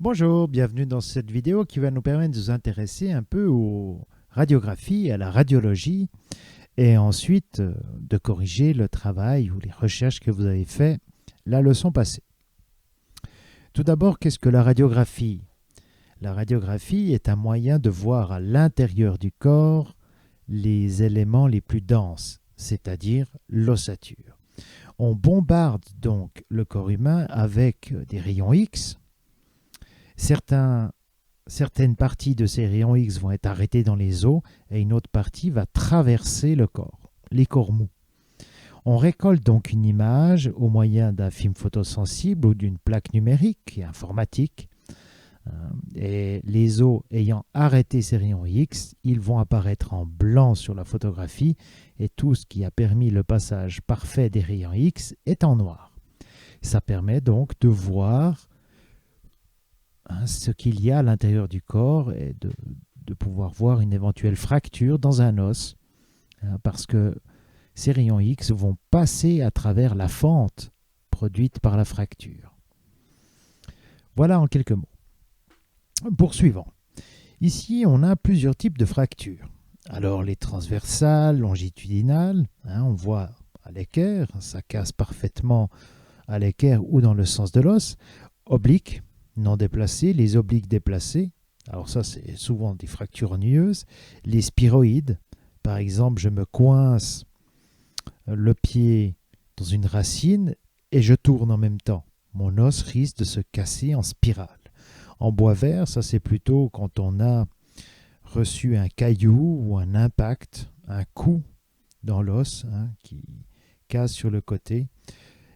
Bonjour, bienvenue dans cette vidéo qui va nous permettre de nous intéresser un peu aux radiographies, à la radiologie et ensuite de corriger le travail ou les recherches que vous avez fait la leçon passée. Tout d'abord, qu'est-ce que la radiographie? La radiographie est un moyen de voir à l'intérieur du corps les éléments les plus denses, c'est-à-dire l'ossature. On bombarde donc le corps humain avec des rayons X. Certaines parties de ces rayons X vont être arrêtées dans les os et une autre partie va traverser le corps, les corps mous. On récolte donc une image au moyen d'un film photosensible ou d'une plaque numérique et informatique. Et les os ayant arrêté ces rayons X, ils vont apparaître en blanc sur la photographie et tout ce qui a permis le passage parfait des rayons X est en noir. Ça permet donc de voir ce qu'il y a à l'intérieur du corps et de pouvoir voir une éventuelle fracture dans un os, parce que ces rayons X vont passer à travers la fente produite par la fracture. Voilà en quelques mots. Poursuivons. Ici, on a plusieurs types de fractures. Alors, les transversales, longitudinales, on voit à l'équerre, ça casse parfaitement à l'équerre ou dans le sens de l'os. Obliques, non déplacées, les obliques déplacées. Alors ça, c'est souvent des fractures ennuyeuses. Les spiroïdes, par exemple, je me coince le pied dans une racine et je tourne en même temps. Mon os risque de se casser en spirale. En bois vert, ça c'est plutôt quand on a reçu un caillou ou un impact, un coup dans l'os qui casse sur le côté.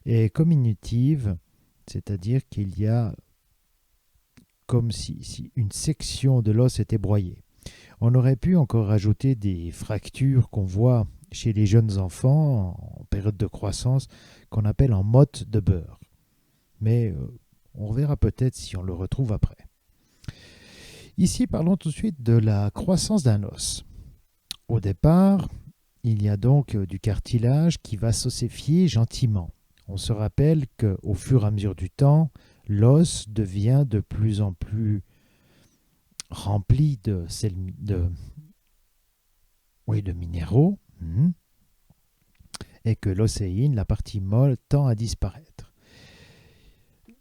Et comminutive, c'est-à-dire qu'il y a comme si une section de l'os était broyée. On aurait pu encore rajouter des fractures qu'on voit chez les jeunes enfants en période de croissance, qu'on appelle en motte de beurre. Mais on verra peut-être si on le retrouve après. Ici, parlons tout de suite de la croissance d'un os. Au départ, il y a donc du cartilage qui va s'ossifier gentiment. On se rappelle qu'au fur et à mesure du temps, l'os devient de plus en plus rempli de minéraux, et que l'osséine, la partie molle, tend à disparaître.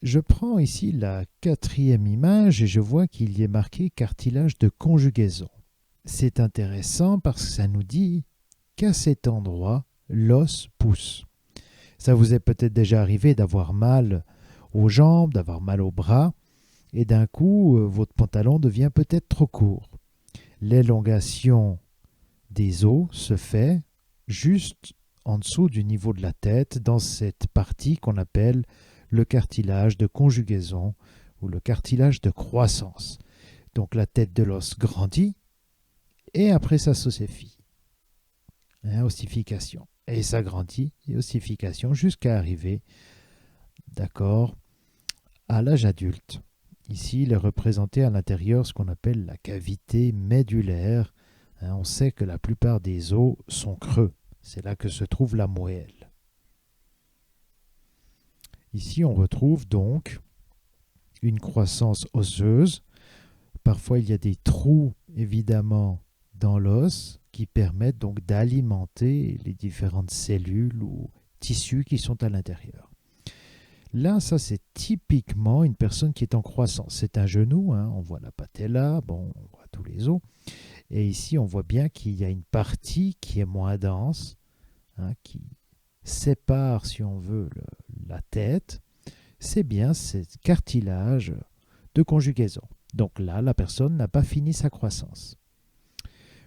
Je prends ici la 4e image et je vois qu'il y est marqué cartilage de conjugaison. C'est intéressant parce que ça nous dit qu'à cet endroit, l'os pousse. Ça vous est peut-être déjà arrivé d'avoir mal aux jambes, d'avoir mal aux bras, et d'un coup, votre pantalon devient peut-être trop court. L'élongation des os se fait juste en dessous du niveau de la tête, dans cette partie qu'on appelle le cartilage de conjugaison ou le cartilage de croissance. Donc la tête de l'os grandit et après ça s'ossifie. Ossification. Et ça grandit et ossification jusqu'à arriver, d'accord, à l'âge adulte. Ici, il est représenté à l'intérieur ce qu'on appelle la cavité médulaire. On sait que la plupart des os sont creux. C'est là que se trouve la moelle. Ici, on retrouve donc une croissance osseuse. Parfois, il y a des trous, évidemment, dans l'os qui permettent donc d'alimenter les différentes cellules ou tissus qui sont à l'intérieur. Là, ça c'est typiquement une personne qui est en croissance. C'est un genou, on voit la patella, on voit tous les os. Et ici, on voit bien qu'il y a une partie qui est moins dense, qui sépare, si on veut, la tête. C'est bien ce cartilage de conjugaison. Donc là, la personne n'a pas fini sa croissance.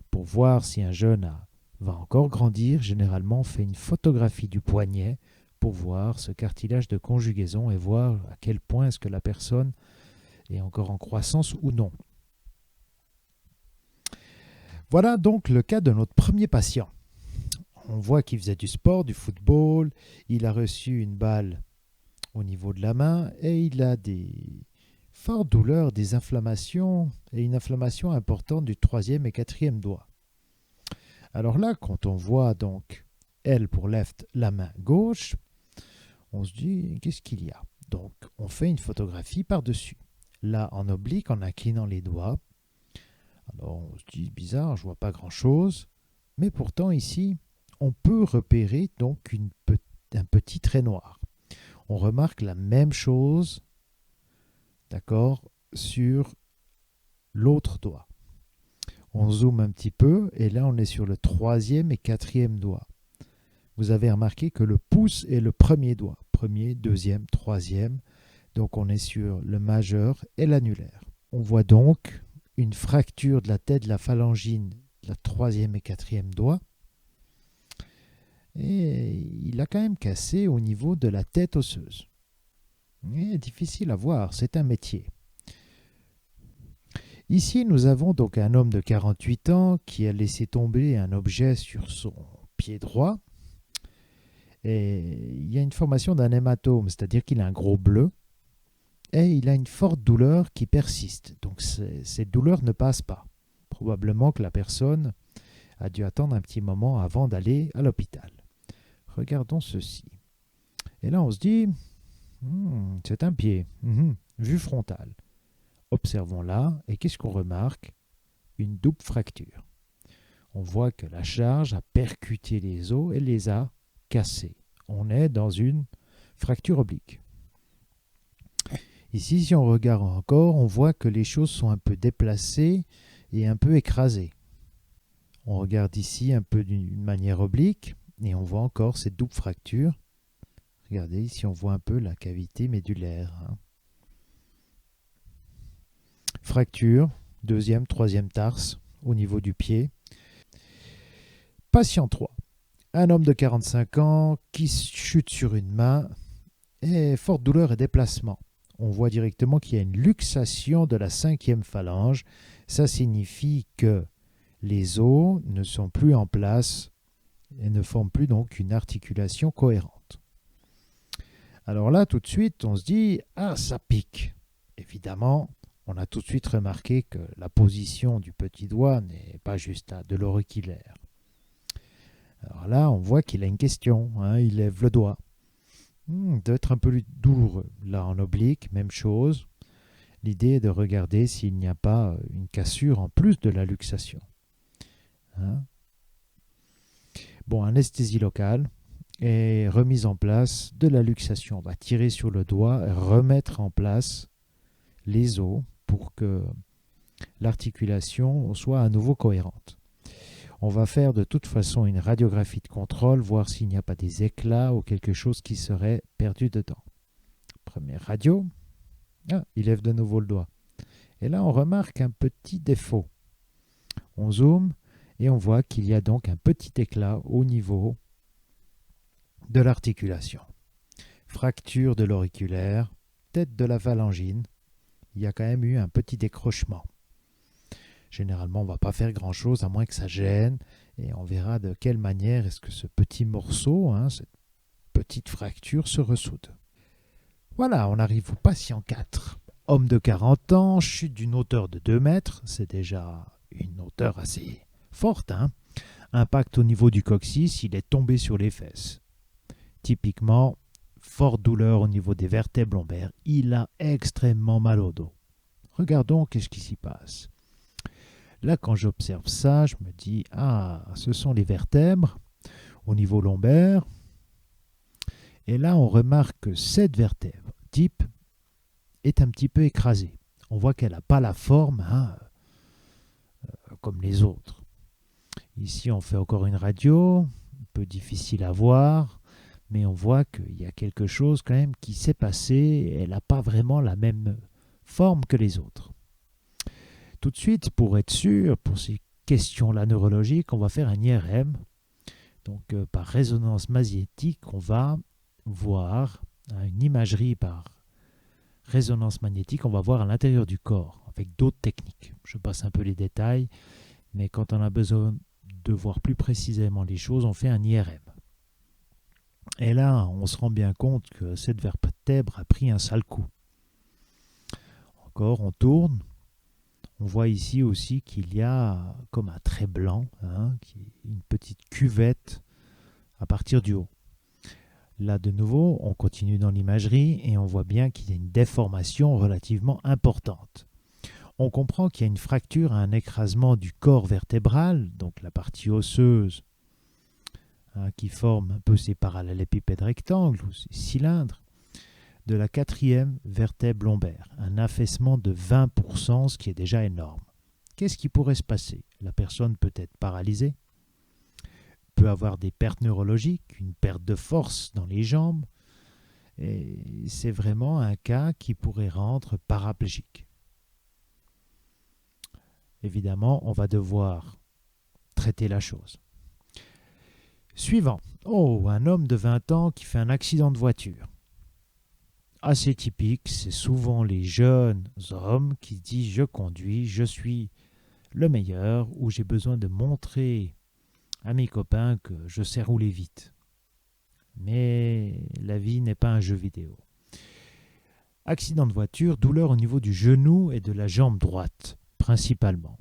Pour voir si un jeune va encore grandir, généralement, on fait une photographie du poignet pour voir ce cartilage de conjugaison et voir à quel point est-ce que la personne est encore en croissance ou non. Voilà donc le cas de notre premier patient. On voit qu'il faisait du sport, du football, il a reçu une balle au niveau de la main et il a des fortes douleurs, des inflammations et une inflammation importante du 3e et 4e doigt. Alors là, quand on voit donc L pour left, la main gauche, on se dit qu'est-ce qu'il y a? Donc on fait une photographie par-dessus. là en oblique en inclinant les doigts. Alors on se dit bizarre, je vois pas grand-chose, mais pourtant ici, on peut repérer donc un petit trait noir. On remarque la même chose, d'accord, sur l'autre doigt. On zoome un petit peu et là on est sur le troisième et quatrième doigt. Vous avez remarqué que le pouce est le premier doigt. Premier, deuxième, troisième. Donc on est sur le majeur et l'annulaire. On voit donc une fracture de la tête de la phalangine, la troisième et quatrième doigt. Et il a quand même cassé au niveau de la tête osseuse. Et difficile à voir, c'est un métier. Ici, nous avons donc un homme de 48 ans qui a laissé tomber un objet sur son pied droit. Et il y a une formation d'un hématome, c'est-à-dire qu'il a un gros bleu. Et il a une forte douleur qui persiste. Donc cette douleur ne passe pas. Probablement que la personne a dû attendre un petit moment avant d'aller à l'hôpital. Regardons ceci. Et là, on se dit, c'est un pied, vue frontale. Observons là, et qu'est-ce qu'on remarque? Une double fracture. On voit que la charge a percuté les os et les a cassés. On est dans une fracture oblique. Ici, si on regarde encore, on voit que les choses sont un peu déplacées et un peu écrasées. On regarde ici un peu d'une manière oblique et on voit encore cette double fracture. Regardez, ici on voit un peu la cavité médulaire. Fracture, deuxième, troisième tarse au niveau du pied. Patient 3. Un homme de 45 ans qui chute sur une main et forte douleur et déplacement. On voit directement qu'il y a une luxation de la cinquième phalange. Ça signifie que les os ne sont plus en place et ne forment plus donc une articulation cohérente. Alors là, tout de suite, on se dit « Ah, ça pique !» Évidemment, on a tout de suite remarqué que la position du petit doigt n'est pas juste là, de l'auriculaire. Alors là, on voit qu'il a une question, il lève le doigt. Doit être un peu douloureux. Là, en oblique, même chose. L'idée est de regarder s'il n'y a pas une cassure en plus de la luxation. Bon, anesthésie locale et remise en place de la luxation. On va tirer sur le doigt et remettre en place les os pour que l'articulation soit à nouveau cohérente. On va faire de toute façon une radiographie de contrôle, voir s'il n'y a pas des éclats ou quelque chose qui serait perdu dedans. Première radio. Il lève de nouveau le doigt. Et là, on remarque un petit défaut. On zoome et on voit qu'il y a donc un petit éclat au niveau de l'articulation. Fracture de l'auriculaire, tête de la phalangine. Il y a quand même eu un petit décrochement. Généralement, on ne va pas faire grand-chose à moins que ça gêne et on verra de quelle manière est-ce que ce petit morceau, cette petite fracture se ressoude. Voilà, on arrive au patient 4. Homme de 40 ans, chute d'une hauteur de 2 mètres, c'est déjà une hauteur assez forte. Impact au niveau du coccyx, il est tombé sur les fesses. Typiquement, forte douleur au niveau des vertèbres lombaires, il a extrêmement mal au dos. Regardons qu'est-ce qui s'y passe. Là, quand j'observe ça, je me dis, ce sont les vertèbres au niveau lombaire. Et là, on remarque que cette vertèbre type est un petit peu écrasée. On voit qu'elle n'a pas la forme comme les autres. Ici, on fait encore une radio, un peu difficile à voir, mais on voit qu'il y a quelque chose quand même qui s'est passé. Elle n'a pas vraiment la même forme que les autres. Tout de suite, pour être sûr, pour ces questions-là neurologiques, on va faire un IRM. Donc, par résonance magnétique, on va voir une imagerie par résonance magnétique. On va voir à l'intérieur du corps avec d'autres techniques. Je passe un peu les détails, mais quand on a besoin de voir plus précisément les choses, on fait un IRM. Et là, on se rend bien compte que cette vertèbre a pris un sale coup. Encore, on tourne. On voit ici aussi qu'il y a comme un trait blanc, qui est une petite cuvette à partir du haut. Là, de nouveau, on continue dans l'imagerie et on voit bien qu'il y a une déformation relativement importante. On comprend qu'il y a une fracture à un écrasement du corps vertébral, donc la partie osseuse qui forme un peu ces parallélépipèdes rectangles ou ces cylindres, de la quatrième vertèbre lombaire, un affaissement de 20%, ce qui est déjà énorme. Qu'est-ce qui pourrait se passer? La personne peut être paralysée, peut avoir des pertes neurologiques, une perte de force dans les jambes, et c'est vraiment un cas qui pourrait rendre paraplégique. Évidemment, on va devoir traiter la chose. Suivant. Oh, un homme de 20 ans qui fait un accident de voiture. Assez typique, c'est souvent les jeunes hommes qui disent « je conduis, je suis le meilleur » ou « j'ai besoin de montrer à mes copains que je sais rouler vite ». Mais la vie n'est pas un jeu vidéo. Accident de voiture, douleur au niveau du genou et de la jambe droite, principalement.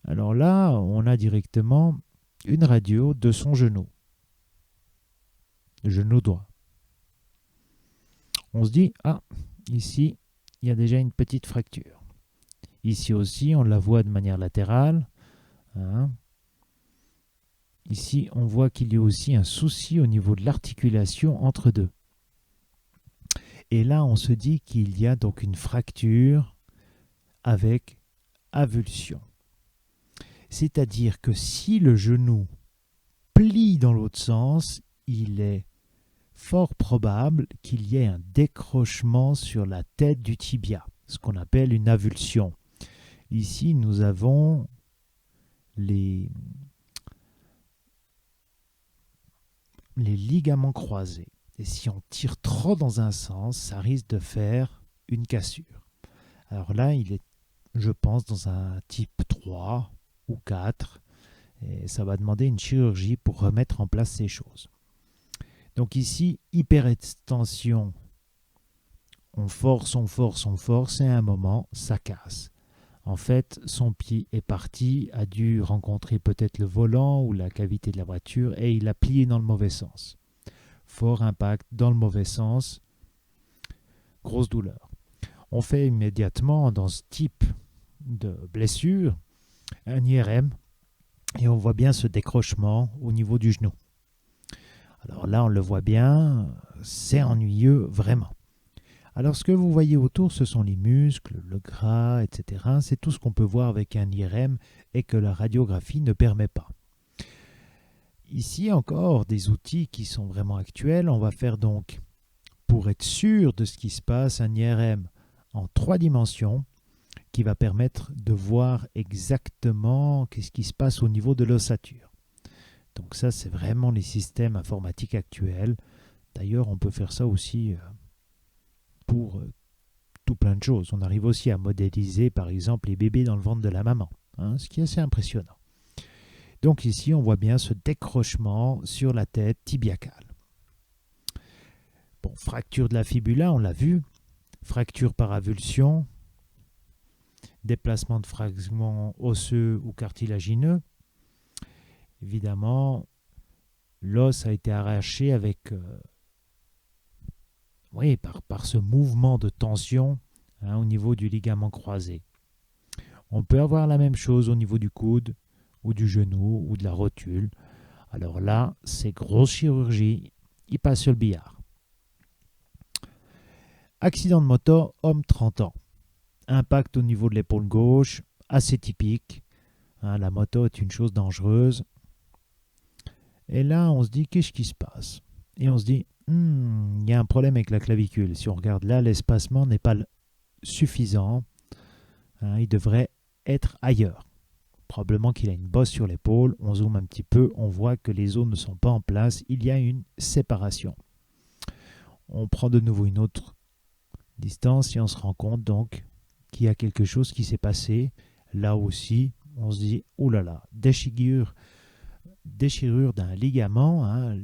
Alors là, on a directement une radio de son genou, le genou droit. On se dit, ah, ici, il y a déjà une petite fracture. Ici aussi, on la voit de manière latérale. Ici, on voit qu'il y a aussi un souci au niveau de l'articulation entre deux. Et là, on se dit qu'il y a donc une fracture avec avulsion. C'est-à-dire que si le genou plie dans l'autre sens, il est fort probable qu'il y ait un décrochement sur la tête du tibia, ce qu'on appelle une avulsion. Ici, nous avons les ligaments croisés. Et si on tire trop dans un sens, ça risque de faire une cassure. Alors là, il est, je pense, dans un type 3 ou 4. Et ça va demander une chirurgie pour remettre en place ces choses. Donc ici, hyperextension. On force et à un moment, ça casse. En fait, son pied est parti, a dû rencontrer peut-être le volant ou la cavité de la voiture et il a plié dans le mauvais sens. Fort impact dans le mauvais sens, grosse douleur. On fait immédiatement dans ce type de blessure un IRM et on voit bien ce décrochement au niveau du genou. Alors là, on le voit bien, c'est ennuyeux vraiment. Alors ce que vous voyez autour, ce sont les muscles, le gras, etc. C'est tout ce qu'on peut voir avec un IRM et que la radiographie ne permet pas. Ici encore, des outils qui sont vraiment actuels. On va faire donc, pour être sûr de ce qui se passe, un IRM en 3 dimensions qui va permettre de voir exactement ce qui se passe au niveau de l'ossature. Donc ça, c'est vraiment les systèmes informatiques actuels. D'ailleurs, on peut faire ça aussi pour tout plein de choses. On arrive aussi à modéliser, par exemple, les bébés dans le ventre de la maman, ce qui est assez impressionnant. Donc ici, on voit bien ce décrochement sur la tête tibiacale. Bon, fracture de la fibula, on l'a vu. Fracture par avulsion. Déplacement de fragments osseux ou cartilagineux. Évidemment, l'os a été arraché avec... par ce mouvement de tension au niveau du ligament croisé. On peut avoir la même chose au niveau du coude ou du genou ou de la rotule. Alors là, c'est grosse chirurgie, il passe sur le billard. Accident de moto, homme 30 ans. Impact au niveau de l'épaule gauche, assez typique. La moto est une chose dangereuse. Et là, on se dit, qu'est-ce qui se passe? Et on se dit, il y a un problème avec la clavicule. Si on regarde là, l'espacement n'est pas suffisant. Il devrait être ailleurs. Probablement qu'il a une bosse sur l'épaule. On zoome un petit peu, on voit que les os ne sont pas en place. Il y a une séparation. On prend de nouveau une autre distance et on se rend compte donc qu'il y a quelque chose qui s'est passé. Là aussi, on se dit, oh là là, déchirure d'un ligament,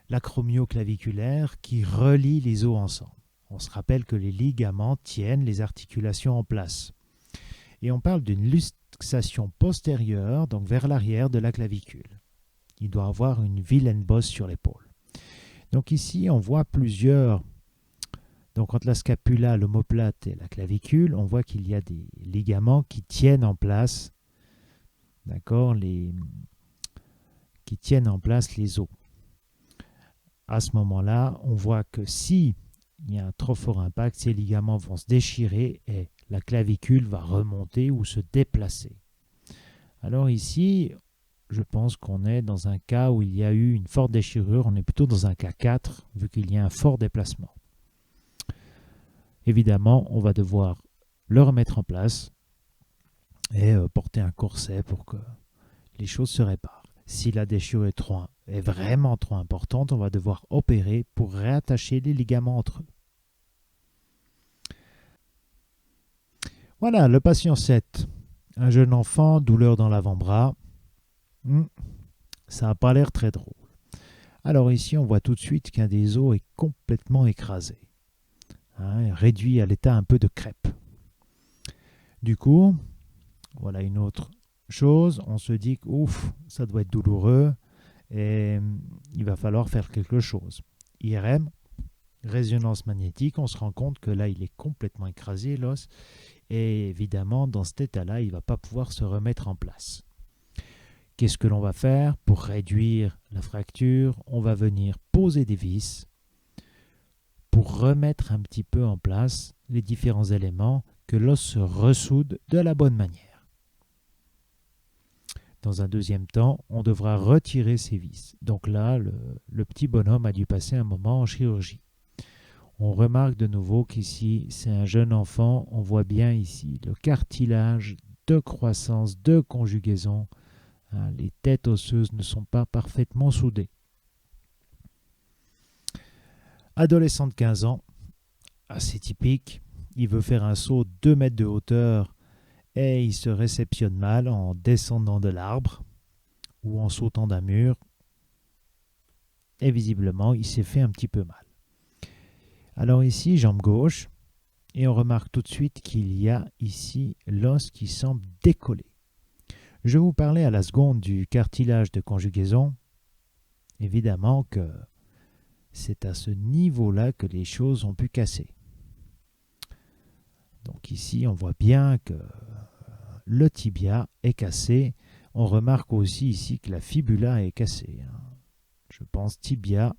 l'acromioclaviculaire qui relie les os ensemble. On se rappelle que les ligaments tiennent les articulations en place. Et on parle d'une luxation postérieure, donc vers l'arrière de la clavicule. Il doit avoir une vilaine bosse sur l'épaule. Donc ici, on voit plusieurs. Donc entre la scapula, l'omoplate et la clavicule, on voit qu'il y a des ligaments qui tiennent en place, d'accord, qui tiennent en place les os. À ce moment-là, on voit que si il y a un trop fort impact, ces ligaments vont se déchirer et la clavicule va remonter ou se déplacer. Alors ici, je pense qu'on est dans un cas où il y a eu une forte déchirure, on est plutôt dans un cas 4, vu qu'il y a un fort déplacement. Évidemment, on va devoir le remettre en place et porter un corset pour que les choses se réparent. Si la déchirure est vraiment trop importante, on va devoir opérer pour réattacher les ligaments entre eux. Voilà, le patient 7. Un jeune enfant, douleur dans l'avant-bras. Ça n'a pas l'air très drôle. Alors ici, on voit tout de suite qu'un des os est complètement écrasé, réduit à l'état un peu de crêpe. Du coup, voilà une autre chose, on se dit que ouf, ça doit être douloureux et il va falloir faire quelque chose. IRM, résonance magnétique, on se rend compte que là, il est complètement écrasé, l'os, et évidemment, dans cet état-là, il ne va pas pouvoir se remettre en place. Qu'est-ce que l'on va faire pour réduire la fracture? On va venir poser des vis pour remettre un petit peu en place les différents éléments, que l'os se ressoude de la bonne manière. Dans un deuxième temps, on devra retirer ces vis. Donc là, le petit bonhomme a dû passer un moment en chirurgie. On remarque de nouveau qu'ici, c'est un jeune enfant. On voit bien ici le cartilage de croissance, de conjugaison. Les têtes osseuses ne sont pas parfaitement soudées. Adolescent de 15 ans, assez typique. Il veut faire un saut de 2 mètres de hauteur et il se réceptionne mal en descendant de l'arbre ou en sautant d'un mur. Et visiblement, il s'est fait un petit peu mal. Alors ici, jambe gauche, et on remarque tout de suite qu'il y a ici l'os qui semble décoller. Je vous parlais à la seconde du cartilage de conjugaison. Évidemment que c'est à ce niveau-là que les choses ont pu casser. Donc ici, on voit bien que le tibia est cassé. On remarque aussi ici que la fibula est cassée. Je pense tibia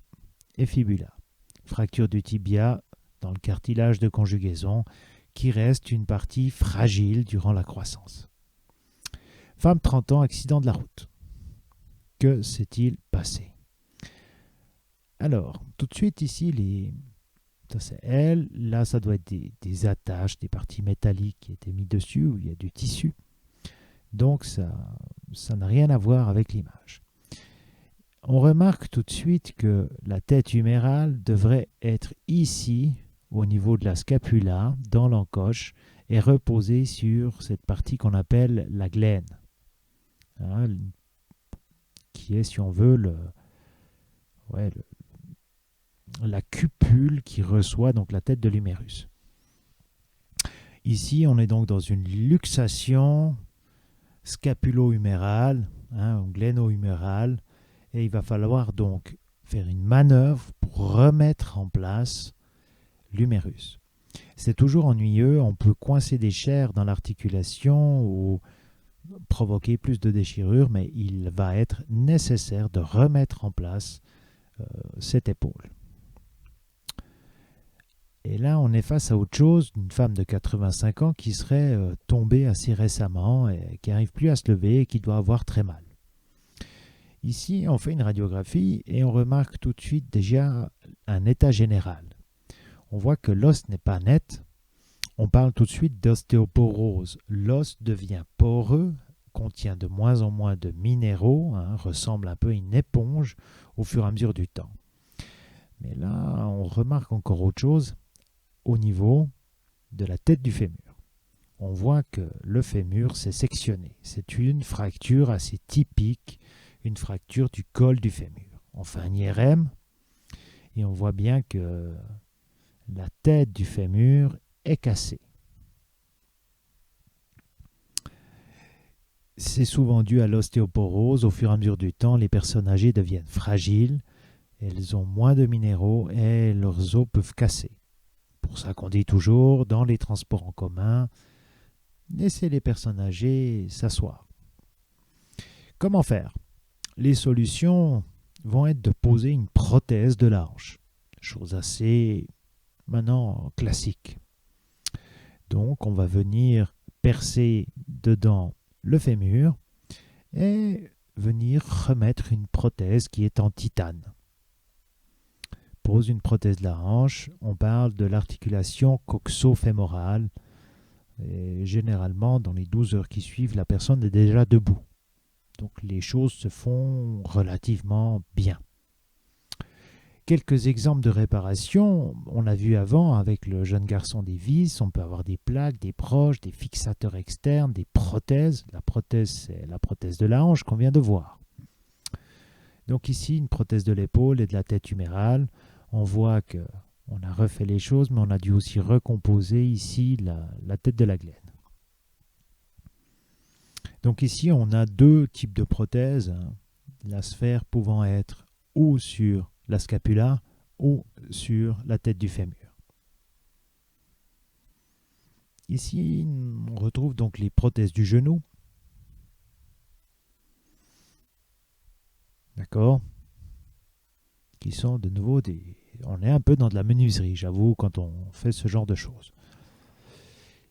et fibula. Fracture du tibia dans le cartilage de conjugaison qui reste une partie fragile durant la croissance. Femme 30 ans, accident de la route. Que s'est-il passé? Alors, tout de suite ici, ça c'est elle. Là, ça doit être des attaches, des parties métalliques qui étaient mises dessus, où il y a du tissu. Donc, ça n'a rien à voir avec l'image. On remarque tout de suite que la tête humérale devrait être ici, au niveau de la scapula, dans l'encoche, et reposer sur cette partie qu'on appelle la glène, qui est, si on veut, la cupule qui reçoit donc la tête de l'humérus. Ici, on est donc dans une luxation scapulo-humérale, ou gléno-humérale, et il va falloir donc faire une manœuvre pour remettre en place l'humérus. C'est toujours ennuyeux, on peut coincer des chairs dans l'articulation ou provoquer plus de déchirures, mais il va être nécessaire de remettre en place cette épaule. Et là, on est face à autre chose, une femme de 85 ans qui serait tombée assez récemment et qui n'arrive plus à se lever et qui doit avoir très mal. Ici, on fait une radiographie et on remarque tout de suite déjà un état général. On voit que l'os n'est pas net. On parle tout de suite d'ostéoporose. L'os devient poreux, contient de moins en moins de minéraux, ressemble un peu à une éponge au fur et à mesure du temps. Mais là, on remarque encore autre chose au niveau de la tête du fémur. On voit que le fémur s'est sectionné. C'est une fracture assez typique, une fracture du col du fémur. On fait un IRM et on voit bien que la tête du fémur est cassée. C'est souvent dû à l'ostéoporose. Au fur et à mesure du temps, les personnes âgées deviennent fragiles elles ont moins de minéraux et leurs os peuvent casser. Pour ça qu'on dit toujours, dans les transports en commun, laissez les personnes âgées s'asseoir. Comment faire? Les solutions vont être de poser une prothèse de la hanche. Chose assez, maintenant, classique. Donc, on va venir percer dedans le fémur et venir remettre une prothèse qui est en titane. Pose une prothèse de la hanche, on parle de l'articulation coxo-fémorale. Et généralement, dans les 12 heures qui suivent, la personne est déjà debout. Donc les choses se font relativement bien. Quelques exemples de réparation, on a vu avant avec le jeune garçon des vis, on peut avoir des plaques, des broches, des fixateurs externes, des prothèses. La prothèse, c'est la prothèse de la hanche qu'on vient de voir. Donc ici, une prothèse de l'épaule et de la tête humérale. On voit qu'on a refait les choses, mais on a dû aussi recomposer ici la tête de la glène. Donc ici, on a deux types de prothèses, la sphère pouvant être ou sur la scapula ou sur la tête du fémur. Ici, on retrouve donc les prothèses du genou. D'accord? Qui sont de nouveau des... On est un peu dans de la menuiserie, j'avoue, quand on fait ce genre de choses.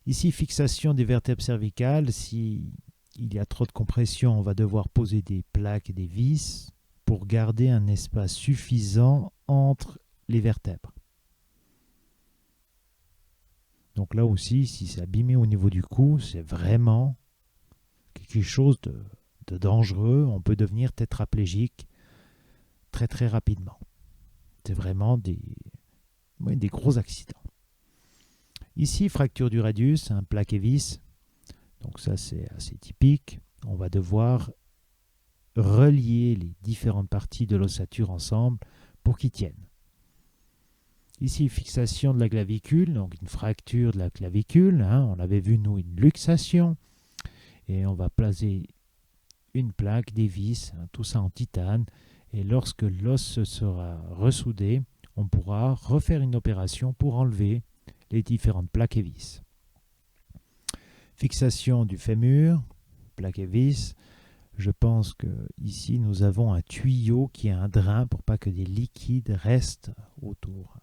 Ici, fixation des vertèbres cervicales. Si il y a trop de compression, on va devoir poser des plaques et des vis pour garder un espace suffisant entre les vertèbres. Donc là aussi, si c'est abîmé au niveau du cou, c'est vraiment quelque chose de dangereux. On peut devenir tétraplégique très très rapidement. C'est vraiment des gros accidents. Ici, fracture du radius, un plaque et vis. Donc ça, c'est assez typique. On va devoir relier les différentes parties de l'ossature ensemble pour qu'ils tiennent. Ici, fixation de la clavicule, donc une fracture de la clavicule. On avait vu, nous, une luxation. Et on va placer une plaque, des vis, tout ça en titane. Et lorsque l'os sera ressoudé, on pourra refaire une opération pour enlever les différentes plaques et vis. Fixation du fémur, plaque et vis. Je pense qu'ici, nous avons un tuyau qui a un drain pour pas que des liquides restent autour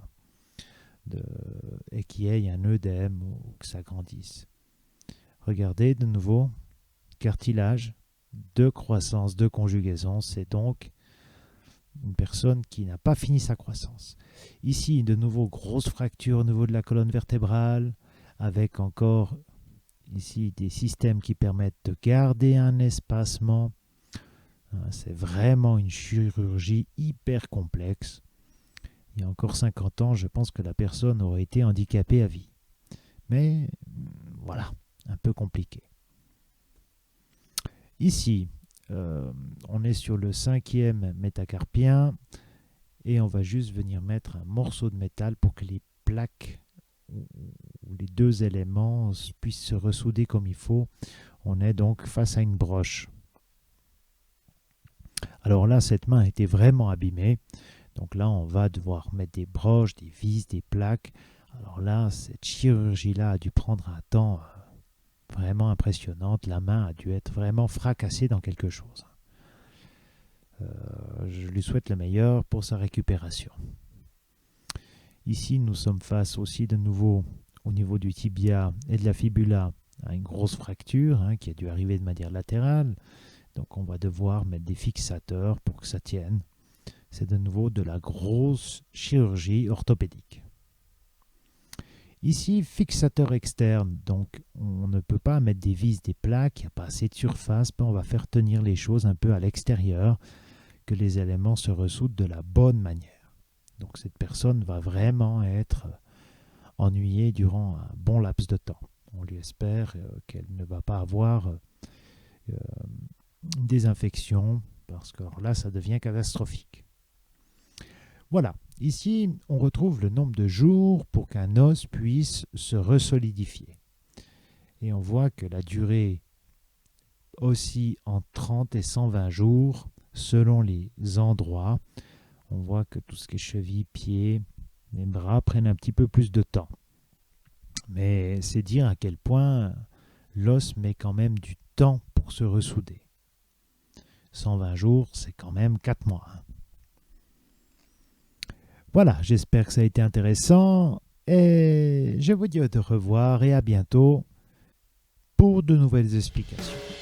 et qu'il y ait un œdème ou que ça grandisse. Regardez de nouveau, cartilage, de croissance, de conjugaison, c'est donc une personne qui n'a pas fini sa croissance. Ici, de nouveau, grosse fracture au niveau de la colonne vertébrale, avec encore ici des systèmes qui permettent de garder un espacement. C'est vraiment une chirurgie hyper complexe. Il y a encore 50 ans, je pense que la personne aurait été handicapée à vie. Mais voilà, un peu compliqué. Ici, on est sur le 5e métacarpien et on va juste venir mettre un morceau de métal pour que les plaques ou les deux éléments puissent se ressouder comme il faut. On est donc face à une broche. Alors là, cette main a été vraiment abîmée. Donc là, on va devoir mettre des broches, des vis, des plaques. Alors là, cette chirurgie-là a dû prendre un temps vraiment impressionnant. La main a dû être vraiment fracassée dans quelque chose. Je lui souhaite le meilleur pour sa récupération. Ici, nous sommes face aussi de nouveau au niveau du tibia et de la fibula à une grosse fracture qui a dû arriver de manière latérale. Donc on va devoir mettre des fixateurs pour que ça tienne. C'est de nouveau de la grosse chirurgie orthopédique. Ici, fixateur externe, donc on ne peut pas mettre des vis, des plaques, il n'y a pas assez de surface, on va faire tenir les choses un peu à l'extérieur, que les éléments se ressoudent de la bonne manière. Donc cette personne va vraiment être ennuyée durant un bon laps de temps. On lui espère qu'elle ne va pas avoir des infections, parce que là, ça devient catastrophique. Voilà, ici, on retrouve le nombre de jours pour qu'un os puisse se resolidifier. Et on voit que la durée oscille entre 30 et 120 jours selon les endroits. On voit que tout ce qui est cheville, pied, les bras prennent un petit peu plus de temps. Mais c'est dire à quel point l'os met quand même du temps pour se ressouder. 120 jours, c'est quand même 4 mois. Voilà, j'espère que ça a été intéressant et je vous dis au revoir et à bientôt pour de nouvelles explications.